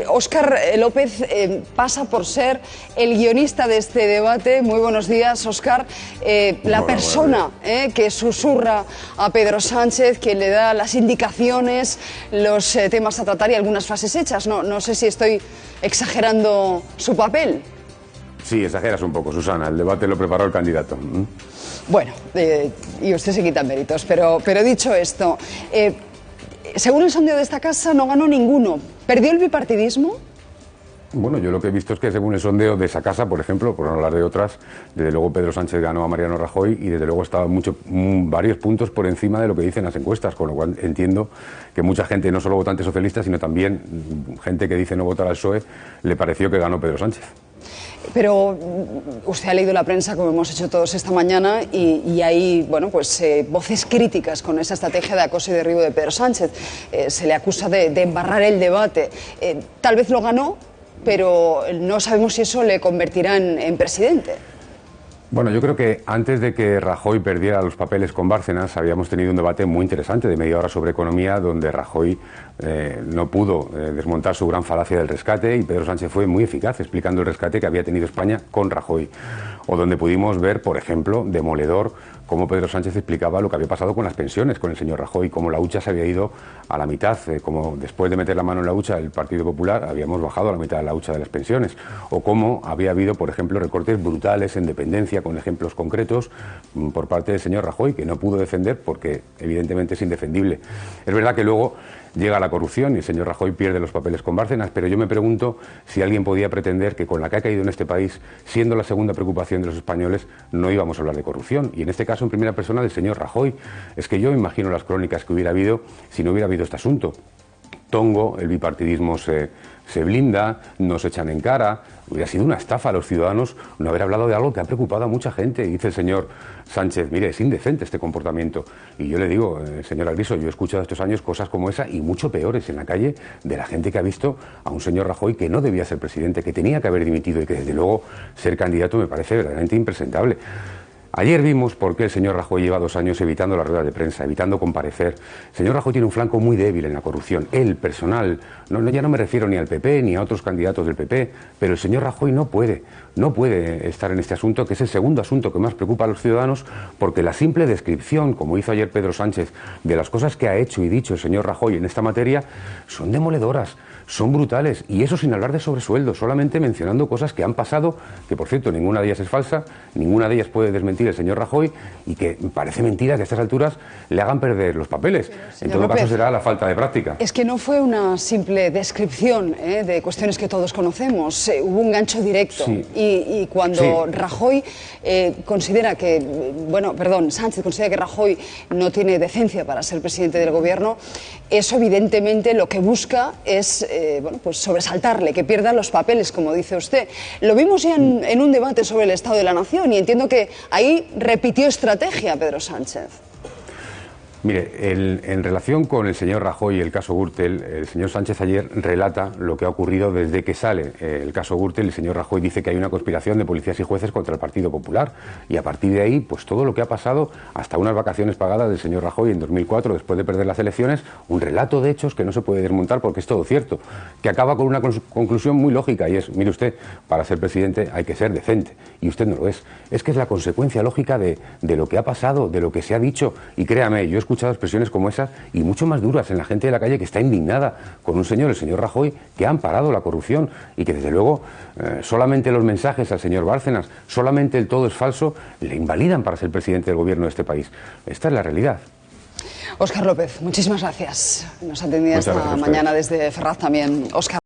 Óscar López pasa por ser el guionista de este debate. Muy buenos días, Óscar. La persona que susurra a Pedro Sánchez, que le da las indicaciones, los temas a tratar y algunas frases hechas. No sé si estoy exagerando su papel. Sí, exageras un poco, Susana. El debate lo preparó el candidato. Bueno, y usted se quita méritos, pero dicho esto... según el sondeo de esta casa, no ganó ninguno. ¿Perdió el bipartidismo? Bueno, yo lo que he visto es que según el sondeo de esa casa, por ejemplo, por no hablar de otras, desde luego Pedro Sánchez ganó a Mariano Rajoy y desde luego estaba varios puntos por encima de lo que dicen las encuestas, con lo cual entiendo que mucha gente, no solo votantes socialistas, sino también gente que dice no votar al PSOE, le pareció que ganó Pedro Sánchez. Pero usted ha leído la prensa, como hemos hecho todos esta mañana, y hay voces críticas con esa estrategia de acoso y derribo de Pedro Sánchez. Se le acusa de embarrar el debate. Tal vez lo ganó, pero no sabemos si eso le convertirá en presidente. Bueno, yo creo que antes de que Rajoy perdiera los papeles con Bárcenas habíamos tenido un debate muy interesante de media hora sobre economía, donde Rajoy no pudo desmontar su gran falacia del rescate y Pedro Sánchez fue muy eficaz explicando el rescate que había tenido España con Rajoy. O donde pudimos ver, por ejemplo, demoledor, cómo Pedro Sánchez explicaba lo que había pasado con las pensiones con el señor Rajoy, cómo la hucha se había ido a la mitad, como después de meter la mano en la hucha el Partido Popular habíamos bajado a la mitad de la hucha de las pensiones, o cómo había habido, por ejemplo, recortes brutales en dependencia, con ejemplos concretos por parte del señor Rajoy, que no pudo defender porque evidentemente es indefendible. Es verdad que luego llega la corrupción y el señor Rajoy pierde los papeles con Bárcenas, pero yo me pregunto si alguien podía pretender que con la que ha caído en este país, siendo la segunda preocupación de los españoles, no íbamos a hablar de corrupción. Y en este caso, en primera persona, del señor Rajoy. Es que yo imagino las crónicas que hubiera habido si no hubiera habido este asunto. Tongo, el bipartidismo se blinda, nos echan en cara. Hubiera sido una estafa a los ciudadanos no haber hablado de algo que ha preocupado a mucha gente. Y dice el señor Sánchez, mire, es indecente este comportamiento. Y yo le digo, señor Alviso, yo he escuchado estos años cosas como esa y mucho peores en la calle de la gente que ha visto a un señor Rajoy que no debía ser presidente, que tenía que haber dimitido y que desde luego ser candidato me parece verdaderamente impresentable. Ayer vimos por qué el señor Rajoy lleva 2 años evitando las ruedas de prensa, evitando comparecer. El señor Rajoy tiene un flanco muy débil en la corrupción. Él, personal, ya no me refiero ni al PP ni a otros candidatos del PP, pero el señor Rajoy no puede estar en este asunto, que es el segundo asunto que más preocupa a los ciudadanos, porque la simple descripción, como hizo ayer Pedro Sánchez, de las cosas que ha hecho y dicho el señor Rajoy en esta materia, son demoledoras, son brutales, y eso sin hablar de sobresueldos, solamente mencionando cosas que han pasado, que por cierto ninguna de ellas es falsa, ninguna de ellas puede desmentir el señor Rajoy, y que parece mentira que a estas alturas le hagan perder los papeles. En todo caso será la falta de práctica. Es que no fue una simple descripción de cuestiones que todos conocemos, hubo un gancho directo. Sí. Y cuando Rajoy considera que, Sánchez considera que Rajoy no tiene decencia para ser presidente del gobierno, eso evidentemente lo que busca es sobresaltarle, que pierda los papeles, como dice usted. Lo vimos ya en un debate sobre el Estado de la Nación y entiendo que ahí repitió estrategia Pedro Sánchez. Mire, en relación con el señor Rajoy y el caso Gürtel, el señor Sánchez ayer relata lo que ha ocurrido desde que sale el caso Gürtel. El señor Rajoy dice que hay una conspiración de policías y jueces contra el Partido Popular y a partir de ahí, pues todo lo que ha pasado, hasta unas vacaciones pagadas del señor Rajoy en 2004 después de perder las elecciones, un relato de hechos que no se puede desmontar porque es todo cierto, que acaba con una conclusión muy lógica y es, mire usted, para ser presidente hay que ser decente y usted no lo es. Es que es la consecuencia lógica de lo que ha pasado, de lo que se ha dicho y créame, yo he escuchado expresiones como esas y mucho más duras en la gente de la calle que está indignada con un señor, el señor Rajoy, que ha amparado la corrupción y que desde luego solamente los mensajes al señor Bárcenas, solamente el todo es falso, le invalidan para ser presidente del gobierno de este país. Esta es la realidad. Óscar López, muchísimas gracias. Nos atendía esta mañana desde Ferraz también. Óscar.